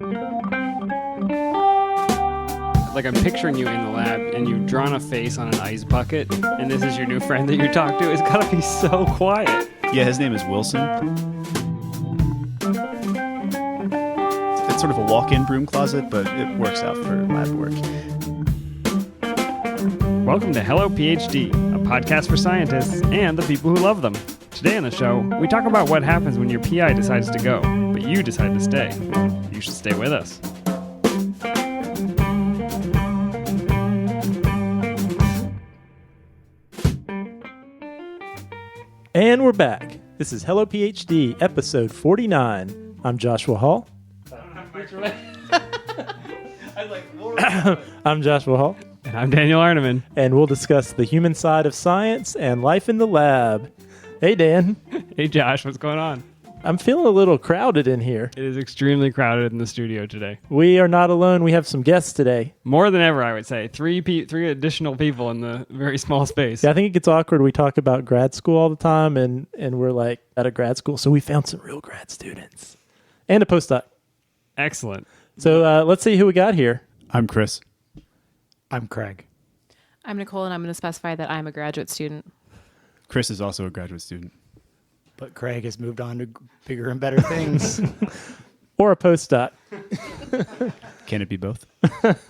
Like, I'm picturing you in the lab, and you've drawn a face on an ice bucket, and this is your new friend that you talk to. It's got to be so quiet. Yeah, his name is Wilson. It's sort of a walk-in broom closet, but it works out for lab work. Welcome to Hello PhD, a podcast for scientists and the people who love them. Today on the show, we talk about what happens when your PI decides to go, but you decide to stay. You should stay with us. And we're back. This is Hello PhD, episode 49. I'm Joshua Hall. I'm Joshua Hall. And I'm Daniel Arneman. And we'll discuss the human side of science and life in the lab. Hey, Dan. Hey, Josh, what's going on? I'm feeling a little crowded in here. It is extremely crowded in the studio today. We are not alone. We have some guests today. More than ever, I would say. Three additional people in the very small space. Yeah, I think it gets awkward. We talk about grad school all the time, and we're like at a grad school. So we found some real grad students and a postdoc. Excellent. So let's see who we got here. I'm Chris. I'm Craig. I'm Nicole, and I'm going to specify that I'm a graduate student. Chris is also a graduate student. But Craig has moved on to bigger and better things. Or a postdoc. Can it be both?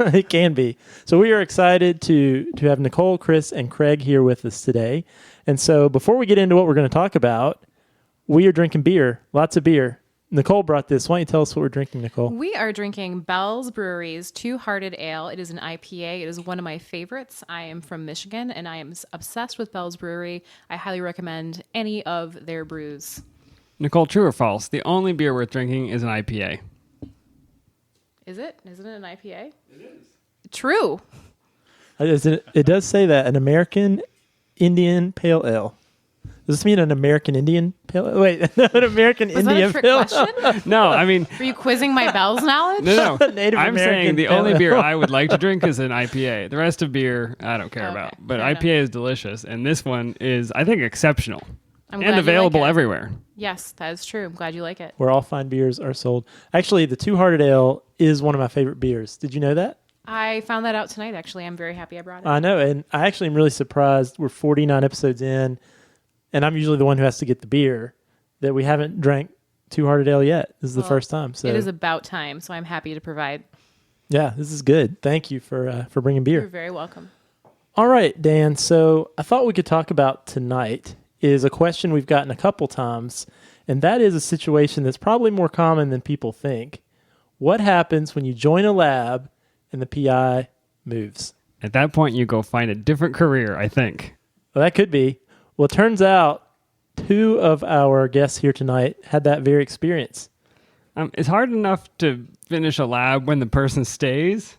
It can be. So we are excited to have Nicole, Chris, and Craig here with us today. And so before we get into what we're going to talk about, we are drinking beer, lots of beer. Nicole brought this. Why don't you tell us what we're drinking, Nicole? We are drinking Bell's Brewery's Two-Hearted Ale. It is an IPA. It is one of my favorites. I am from Michigan, and I am obsessed with Bell's Brewery. I highly recommend any of their brews. Nicole, true or false? The only beer worth drinking is an IPA. Is it? Isn't it an IPA? It is. True. It does say that, an American Indian Pale Ale. Does this mean an American Indian Pale Ale? Wait, an American Was Indian that a trick Pale Ale? question? No, I mean... Were you quizzing my Bell's knowledge? No. Native I'm American saying the Pale only Ale. beer I would like to drink is an IPA. The rest of beer, I don't care Okay, about. But fair IPA is delicious, and this one is, I think, exceptional. I'm And glad you available like it. everywhere. Yes, that is true. I'm glad you like it. Where all fine beers are sold. Actually, the Two-Hearted Ale is one of my favorite beers. Did you know that? I found that out tonight, actually. I'm very happy I brought it. I know, and I actually am really surprised. We're 49 episodes in, and I'm usually the one who has to get the beer, that we haven't drank Two-Hearted Ale yet. This is the first time. So It is about time, so I'm happy to provide. yeah, this is good. Thank you for bringing beer. You're very welcome. All right, Dan. So I thought we could talk about tonight is a question we've gotten a couple times, and that is a situation that's probably more common than people think. What happens when you join a lab and the PI moves? At that point, you go find a different career, I think. Well, that could be. Well, it turns out two of our guests here tonight had that very experience. It's hard enough to finish a lab when the person stays.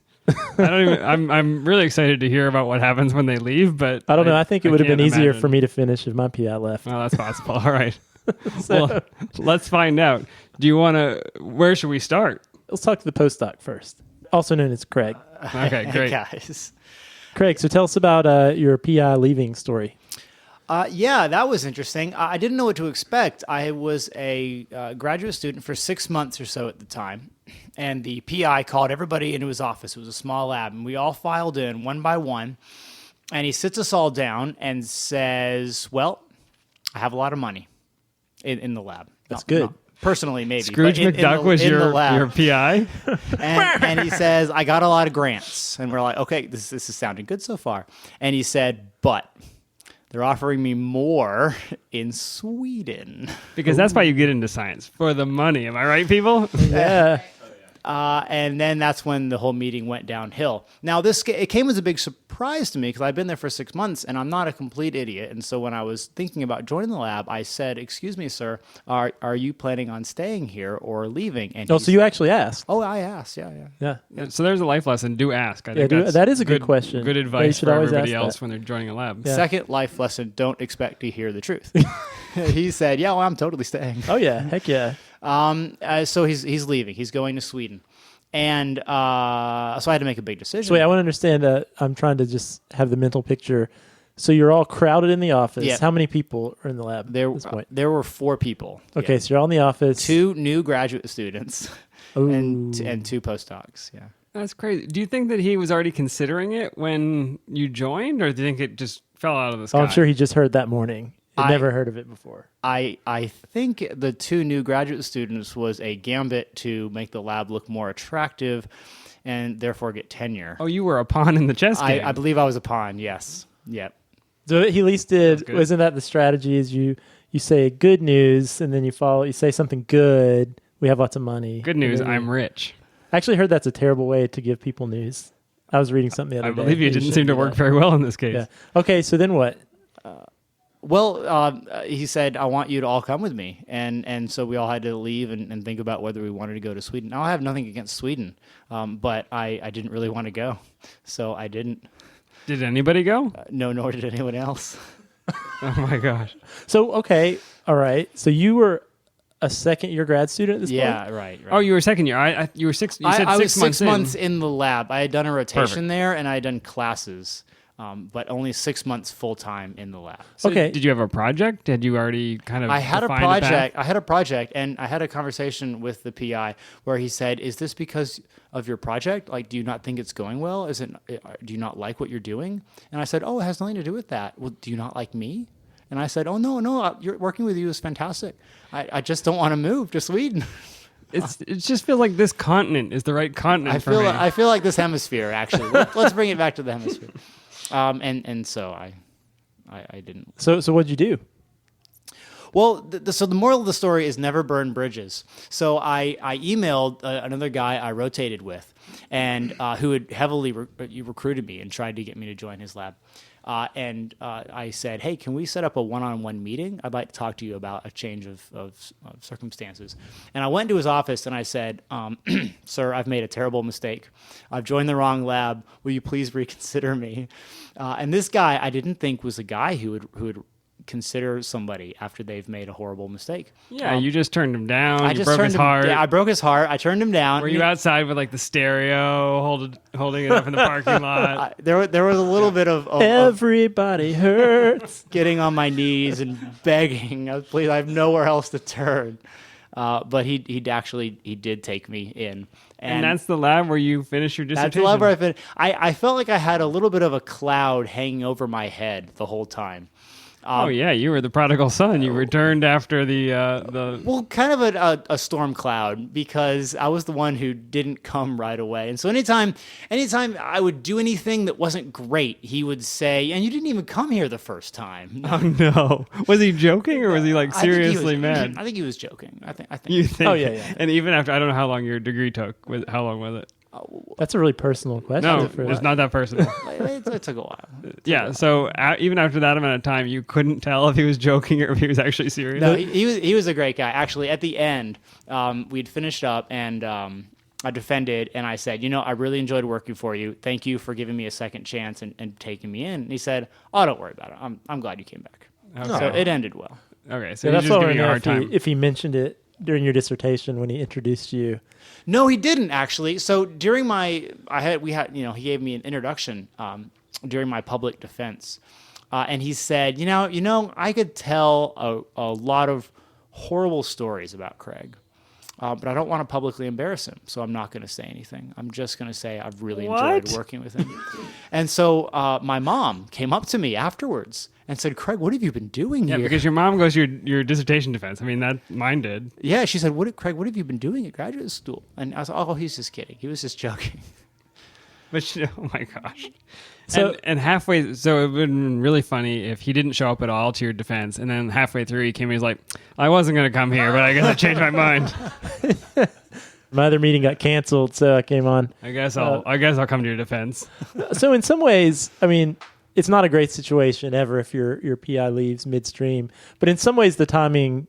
I'm really excited to hear about what happens when they leave, but I don't know. I think it would have been can't easier imagine. for me to finish if my PI left. Well, that's possible. All right. So Well, let's find out. Do you want to... Where should we start? let's talk to the postdoc first, also known as Craig. Okay, Hey, great. guys. Craig, so tell us about your PI leaving story. Yeah, that was interesting. I didn't know what to expect. I was a graduate student for 6 months or so at the time, and the PI called everybody into his office. It was a small lab, and we all filed in one by one, and he sits us all down and says, well, I have a lot of money in the lab. That's good. Personally, maybe. Scrooge but McDuck was in the your lab. PI? And he says, I got a lot of grants. And we're like, okay, this is sounding good so far. And he said, but they're offering me more in Sweden. Because that's why you get into science. For the money. Am I right, people? Yeah. And then that's when the whole meeting went downhill. Now, it came as a big surprise to me because I've been there for 6 months and I'm not a complete idiot. And so when I was thinking about joining the lab, I said, excuse me, sir, are you planning on staying here or leaving? And Oh, so you actually asked? Oh, I asked. Yeah. Yeah. So there's a life lesson. Do ask. I Yeah, think that is a good question. Good Yeah, you advice should for always everybody ask else that. when they're joining a lab. Yeah. Second life lesson, don't expect to hear the truth. He said, yeah, well, I'm totally staying. Oh, yeah. Heck yeah. So he's leaving. He's going to Sweden. And so I had to make a big decision. So wait, I want to understand. I'm trying to just have the mental picture. So you're all crowded in the office. Yeah. How many people are in the lab at this point? There were 4 people. Okay, Yeah. so you're all in the office. 2 new graduate students and 2 postdocs. Yeah. That's crazy. Do you think that he was already considering it when you joined, or do you think it just fell out of the sky? Oh, I'm sure he just heard that morning. I'd never heard of it before. I think the 2 new graduate students was a gambit to make the lab look more attractive and therefore get tenure. Oh, you were a pawn in the chess game. I believe I was a pawn, yes. Yep. So he at least did, wasn't that the strategy is you say good news and then you say something good, we have lots of money. Good news, I'm rich. I actually heard that's a terrible way to give people news. I was reading something the other day. I believe you didn't seem to work very well in this case. Yeah. Okay, so then what? He said, I want you to all come with me. And so we all had to leave and think about whether we wanted to go to Sweden. Now, I have nothing against Sweden, but I didn't really want to go. So I didn't. Did anybody go? No, nor did anyone else. Oh, my gosh. So, okay, all right. So you were a second-year grad student at this point? Yeah, right. Oh, you were second year. You were six. You said I 6 was months 6 months in the lab. I had done a rotation Perfect. there, and I had done classes, but only 6 months full-time in the lab. So Okay. Did you have a project? Had you already kind of I had a defined path? project. I had a project, and I had a conversation with the PI where he said, "Is this because of your project? Like, do you not think it's going well? Do you not like what you're doing?" And I said, "Oh, it has nothing to do with that. Well, do you not like me?" And I said, "Oh no, you're working with you is fantastic. I just don't want to move to Sweden." It just feels like this continent is the right continent for me. I feel like this hemisphere actually. Let's bring it back to the hemisphere. And so I didn't. So what'd you do? Well, so the moral of the story is never burn bridges. So I emailed another guy I rotated with, and who had heavily recruited me and tried to get me to join his lab. And I said, "Hey, can we set up a one-on-one meeting? I'd like to talk to you about a change of circumstances." And I went to his office and I said, "Sir, I've made a terrible mistake. I've joined the wrong lab. Will you please reconsider me?" And this guy, I didn't think was a guy who would consider somebody after they've made a horrible mistake. Yeah, you just turned him down. I You just broke turned his him. heart. Yeah, I broke his heart. I turned him down. Were you outside with like the stereo, holding it up in the parking lot? There was a little bit of Everybody hurts. getting on my knees and begging, "Please, I have nowhere else to turn." But he did take me in, And that's the lab where you finished your dissertation. that's the lab where I finished. I felt like I had a little bit of a cloud hanging over my head the whole time. Oh yeah, you were the prodigal son. You returned after the. Well, kind of a storm cloud, because I was the one who didn't come right away. And so anytime I would do anything that wasn't great, he would say, "And you didn't even come here the first time." Oh no! Was he joking or was he like seriously mad? I think he was joking. I think. You think? Oh, yeah. And even after, I don't know how long your degree took. How long was it? That's a really personal question. No, for it's not that personal. It took a while. Yeah. So even after that amount of time, you couldn't tell if he was joking or if he was actually serious. No, he was a great guy. Actually, at the end, we'd finished up, and I defended, and I said, "I really enjoyed working for you. Thank you for giving me a second chance and taking me in." And he said, "Oh, don't worry about it. I'm glad you came back." Okay. So it ended well. Okay. So Yeah, he's that's just all I giving you a know hard time. if he mentioned it during your dissertation when he introduced you. No, he didn't actually. So during he gave me an introduction during my public defense, and he said, I could tell a lot of horrible stories about Craig, but I don't want to publicly embarrass him, so I'm not going to say anything. I'm just going to say I've really enjoyed working with him. And so my mom came up to me afterwards and said, "Craig, what have you been doing Yeah, here?" because your mom goes your dissertation defense. I mean, that mine did. Yeah, she said, Craig, what have you been doing at graduate school?" And I was like, "Oh, he's just kidding. He was just joking." But oh my gosh. So- and halfway, so it would have been really funny if he didn't show up at all to your defense, and then halfway through he came and he's like, "I wasn't going to come here, but I guess I changed my mind. My other meeting got canceled, so I came on. I guess I'll come to your defense." So in some ways, I mean, it's not a great situation ever if your PI leaves midstream. But in some ways, the timing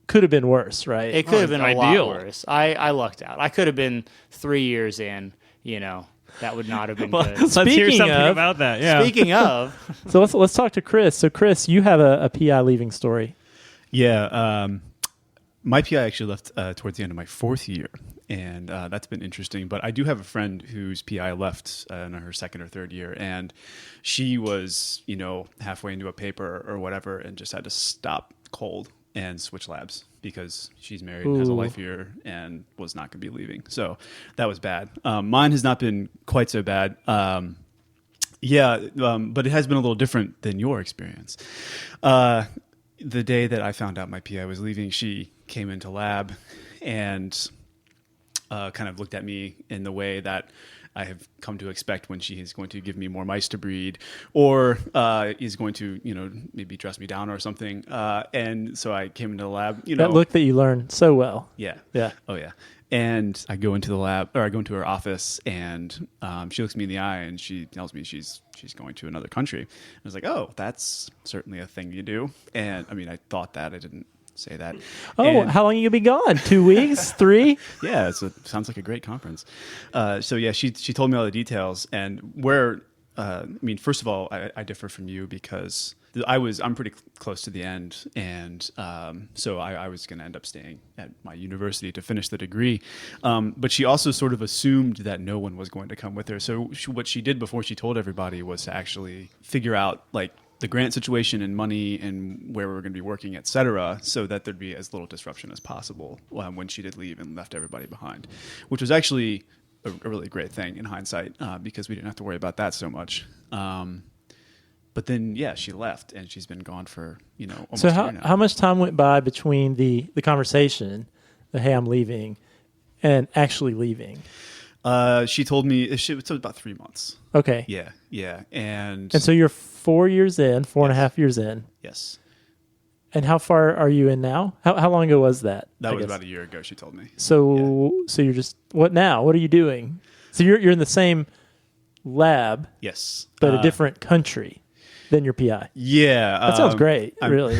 could have been worse, right? It could have been a ideal. lot worse. I lucked out. I could have been 3 years in, that would not have been good. Let's hear Speaking something of- about that. Yeah. Speaking of, So let's talk to Chris. So Chris, you have a PI leaving story. Yeah, my PI actually left towards the end of my 4th year, and that's been interesting. But I do have a friend whose PI left in her 2nd or 3rd year, and she was, halfway into a paper or whatever, and just had to stop cold and switch labs because she's married and has a life here and was not going to be leaving. So that was bad. Mine has not been quite so bad. But it has been a little different than your experience. The day that I found out my PI was leaving, she came into lab and kind of looked at me in the way that I have come to expect when she is going to give me more mice to breed or is going to, maybe dress me down or something. And so I came into the lab, That look that you learned so well. Yeah. Yeah. Oh, yeah. And I go into the lab, or I go into her office, and she looks me in the eye, and she tells me she's going to another country. I was like, oh, that's certainly a thing you do. And I mean, I thought that. I didn't say that. Oh, and, how long are you gonna be gone? 2 weeks? 3? Yeah, sounds like a great conference. So yeah, she told me all the details, and where. First of all, I differ from you because I'm pretty close to the end, and so I was going to end up staying at my university to finish the degree. But she also sort of assumed that no one was going to come with her. So what she did before she told everybody was to actually figure out like the grant situation and money and where we were going to be working, et cetera, so that there'd be as little disruption as possible when she did leave and left everybody behind, which was actually a really great thing in hindsight because we didn't have to worry about that so much. But then, yeah, she left and she's been gone for, almost So a year now. how much time went by between the conversation, the hey, I'm leaving, and actually leaving? She told me it was about 3 months. Okay. Yeah. And so you're 4 years in, 4.5 years in. yes. And how far are you in now? How long ago was that? That I was guess? about a year ago, she told me. So you're just, what now? What are you doing? So you're in the same lab, Yes. but a different country than your PI. Yeah. That sounds great, really.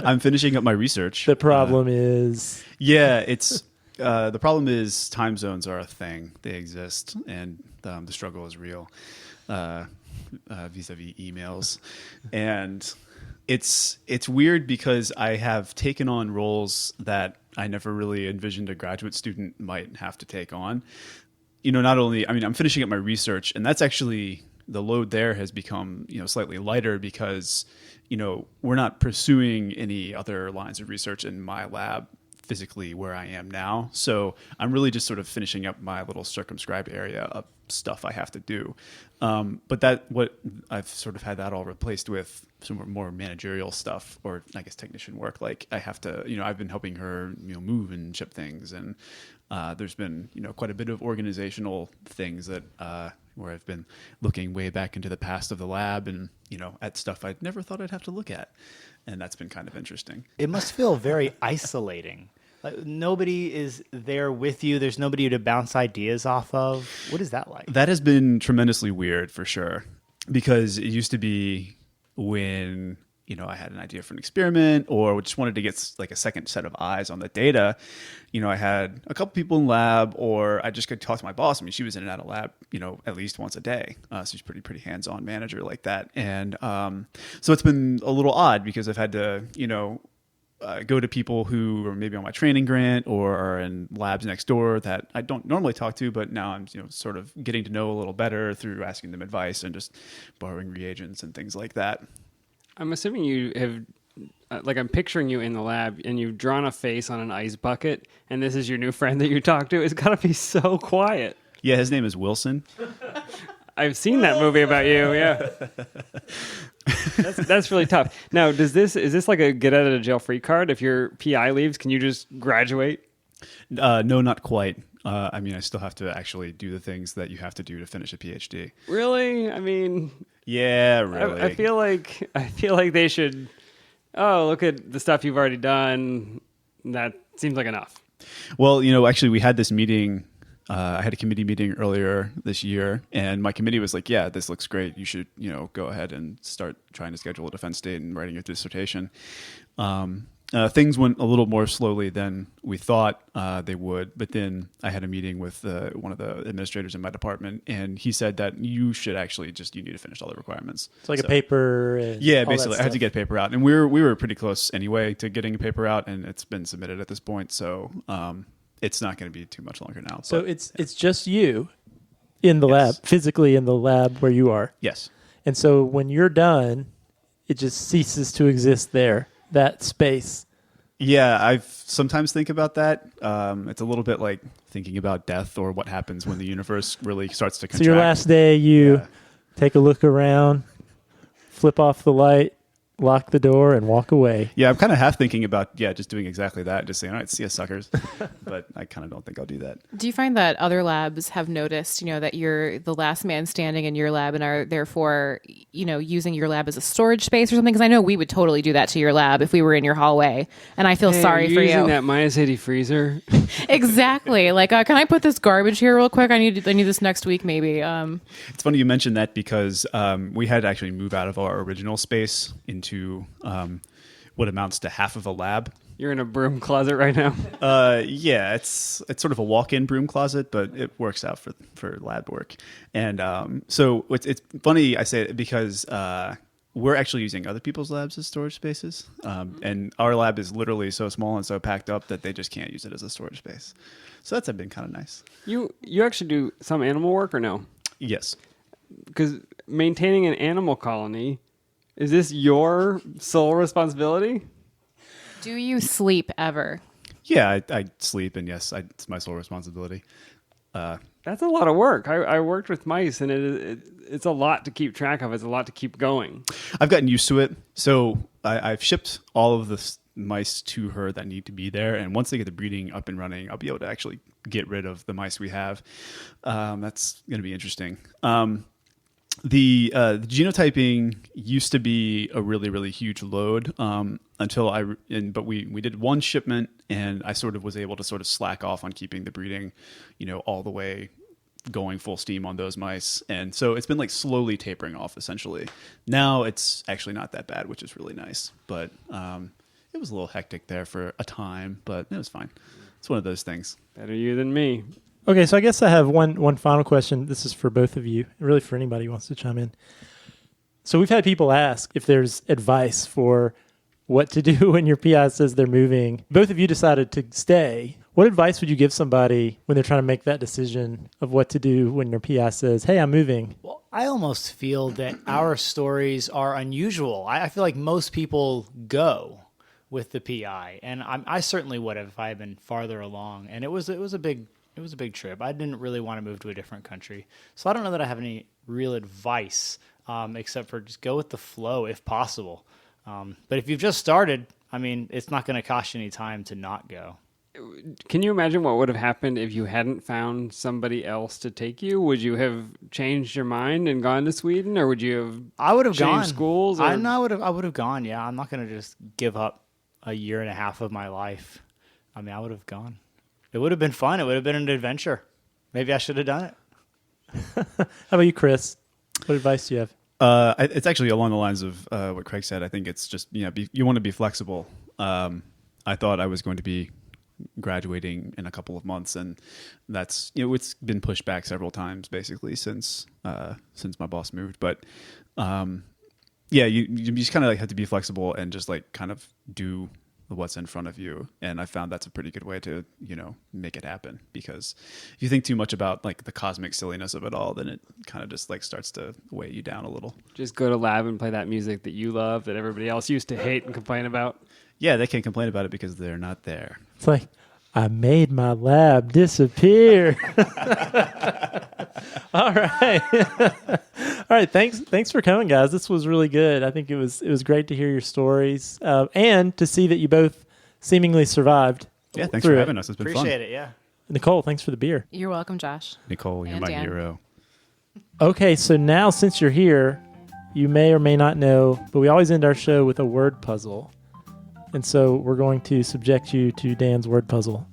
I'm finishing up my research. The problem is... Yeah, it's the problem is time zones are a thing. They exist, and the struggle is real vis-a-vis emails. And it's weird because I have taken on roles that I never really envisioned a graduate student might have to take on. Not only, I'm finishing up my research, and that's actually, the load there has become, slightly lighter because, we're not pursuing any other lines of research in my lab physically where I am now. So I'm really just sort of finishing up my little circumscribed area of stuff I have to do. But what I've sort of had that all replaced with some more managerial stuff, or I guess technician work. Like I have to, I've been helping her, move and ship things. And there's been, quite a bit of organizational things that, where I've been looking way back into the past of the lab and, at stuff I'd never thought I'd have to look at. And that's been kind of interesting. It must feel very isolating. Like nobody is there with you. There's nobody to bounce ideas off of. What is that like? That has been tremendously weird for sure, because it used to be when, I had an idea for an experiment or just wanted to get like a second set of eyes on the data. I had a couple people in lab, or I just could talk to my boss. She was in and out of lab, at least once a day. So she's pretty hands-on manager like that. And so it's been a little odd because I've had to, go to people who are maybe on my training grant or are in labs next door that I don't normally talk to, but now I'm sort of getting to know a little better through asking them advice and just borrowing reagents and things like that. I'm assuming you have, I'm picturing you in the lab and you've drawn a face on an ice bucket, and this is your new friend that you talk to. It's got to be so quiet. Yeah, his name is Wilson. I've seen that movie about you. Yeah, that's really tough. Now, is this like a get out of jail free card? If your PI leaves, can you just graduate? No, not quite. I still have to actually do the things that you have to do to finish a PhD. Really? Yeah, really. I feel like they should. Oh, look at the stuff you've already done. That seems like enough. Well, actually, we had this meeting. I had a committee meeting earlier this year, and my committee was like, yeah, this looks great. You should, go ahead and start trying to schedule a defense date and writing your dissertation. Things went a little more slowly than we thought they would, but then I had a meeting with one of the administrators in my department, and he said that you should actually you need to finish all the requirements. It's like a paper. And yeah, all basically, that I had to get paper out, and we were pretty close anyway to getting a paper out, and it's been submitted at this point, so it's not going to be too much longer now. So it's just you in the lab, physically in the lab where you are. Yes. And so when you're done, it just ceases to exist there. that space? Yeah, I sometimes think about that. It's a little bit like thinking about death or what happens when the universe really starts to contract. So your last day, you Yeah. take a look around, flip off the light, lock the door, and walk away. Yeah, I'm kind of half thinking about, just doing exactly that. Just saying, all right, see you, suckers. But I kind of don't think I'll do that. Do you find that other labs have noticed, that you're the last man standing in your lab and are therefore, using your lab as a storage space or something? Because I know we would totally do that to your lab if we were in your hallway, and I feel sorry for you. Using that -80 freezer. Exactly. Like, can I put this garbage here real quick? I need this next week, maybe. It's funny you mentioned that because we had to actually move out of our original space into what amounts to half of a lab. You're in a broom closet right now. Yeah, it's sort of a walk-in broom closet, but it works out for lab work. And so it's funny I say it because we're actually using other people's labs as storage spaces, and our lab is literally so small and so packed up that they just can't use it as a storage space. So that's been kind of nice. You actually do some animal work or no? Yes. Because maintaining an animal colony, is this your sole responsibility? Do you sleep ever? Yeah, I sleep, and yes, it's my sole responsibility. That's a lot of work. I worked with mice, and it's a lot to keep track of. It's a lot to keep going. I've gotten used to it. So I've shipped all of the mice to her that need to be there, and once they get the breeding up and running, I'll be able to actually get rid of the mice we have. That's going to be interesting. The genotyping used to be a really, really huge load but we did one shipment, and I sort of was able to sort of slack off on keeping the breeding, all the way going full steam on those mice. And so it's been like slowly tapering off essentially. Now it's actually not that bad, which is really nice. But it was a little hectic there for a time, but it was fine. It's one of those things. Better you than me. Okay, so I guess I have one final question. This is for both of you, really for anybody who wants to chime in. So we've had people ask if there's advice for what to do when your PI says they're moving. Both of you decided to stay. What advice would you give somebody when they're trying to make that decision of what to do when their PI says, hey, I'm moving? Well, I almost feel that our stories are unusual. I feel like most people go with the PI, and I certainly would have if I had been farther along. And it was a big trip. I didn't really want to move to a different country. So I don't know that I have any real advice, except for just go with the flow if possible. But if you've just started, it's not going to cost you any time to not go. Can you imagine what would have happened if you hadn't found somebody else to take you? Would you have changed your mind and gone to Sweden, or would you have? I would have changed gone. schools. Or? I would have gone. Yeah, I'm not going to just give up a year and a half of my life. I would have gone. It would have been fun. It would have been an adventure. Maybe I should have done it. How about you, Chris? What advice do you have? It's actually along the lines of what Craig said. I think it's just you want to be flexible. I thought I was going to be graduating in a couple of months, and that's it's been pushed back several times basically since my boss moved. But you just kind of have to be flexible and just kind of do what's in front of you. And I found that's a pretty good way to make it happen, because if you think too much about the cosmic silliness of it all, then it kind of just starts to weigh you down a little. Just go to lab and play that music that you love that everybody else used to hate and complain about. Yeah, they can't complain about it because they're not there. It's like, I made my lab disappear. All right. All right. Thanks for coming, guys. This was really good. I think it was great to hear your stories and to see that you both seemingly survived. Yeah, thanks for having us. It's been fun. Appreciate it, yeah. Nicole, thanks for the beer. You're welcome, Josh. Nicole, you're And my Dan. hero. Okay, so now since you're here, you may or may not know, but we always end our show with a word puzzle. And so we're going to subject you to Dan's word puzzle.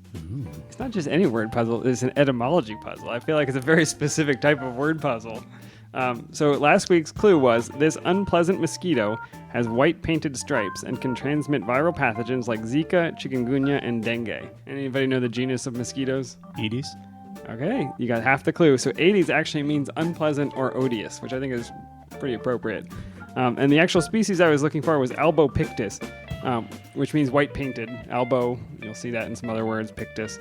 It's not just any word puzzle. It's an etymology puzzle. I feel like it's a very specific type of word puzzle. So last week's clue was, this unpleasant mosquito has white painted stripes and can transmit viral pathogens like Zika, chikungunya, and dengue. Anybody know the genus of mosquitoes? Aedes? Okay, you got half the clue. So Aedes actually means unpleasant or odious, which I think is pretty appropriate. And the actual species I was looking for was albopictus, which means white painted. Albo, you'll see that in some other words, pictus.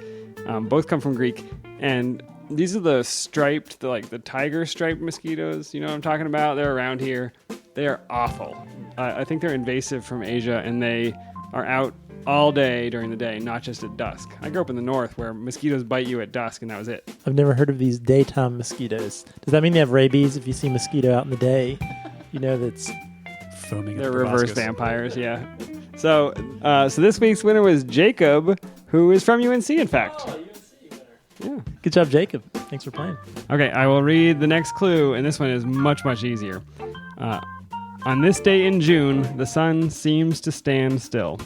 Both come from Greek. And these are the striped, the tiger striped mosquitoes. You know what I'm talking about? They're around here. They are awful. I think they're invasive from Asia, and they are out all day during the day, not just at dusk. I grew up in the north where mosquitoes bite you at dusk, and that was it. I've never heard of these daytime mosquitoes. Does that mean they have rabies? If you see a mosquito out in the day, you know that's... Foaming. They're reverse vampires, yeah. So this week's winner was Jacob, who is from UNC, in fact. Yeah. Good job, Jacob. Thanks for playing. Okay, I will read the next clue, and this one is much, much easier. On this day in June, the sun seems to stand still.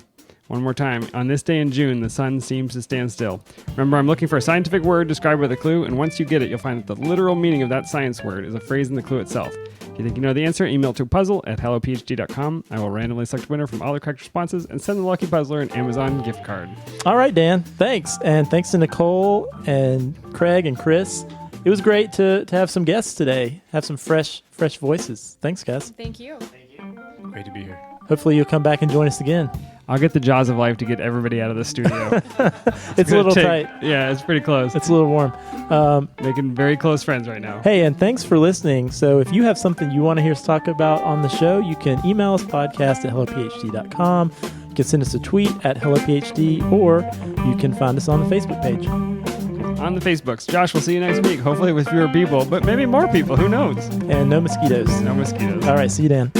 One more time. On this day in June, the sun seems to stand still. Remember, I'm looking for a scientific word described with a clue, and once you get it, you'll find that the literal meaning of that science word is a phrase in the clue itself. If you think you know the answer, email to puzzle@hellophd.com. I will randomly select a winner from all the correct responses and send the lucky puzzler an Amazon gift card. All right, Dan. Thanks. And thanks to Nicole and Craig and Chris. It was great to have some guests today, have some fresh voices. Thanks, guys. Thank you. Great to be here. Hopefully you'll come back and join us again. I'll get the jaws of life to get everybody out of the studio. It's a little tight. Yeah, it's pretty close. It's a little warm. Making very close friends right now. Hey, and thanks for listening. So if you have something you want to hear us talk about on the show, you can email us podcast@hellophd.com. You can send us a tweet at hellophd, or you can find us on the Facebook page. On the Facebooks. Josh, we'll see you next week, hopefully with fewer people, but maybe more people. Who knows? And no mosquitoes. No mosquitoes. All right, see you, Dan.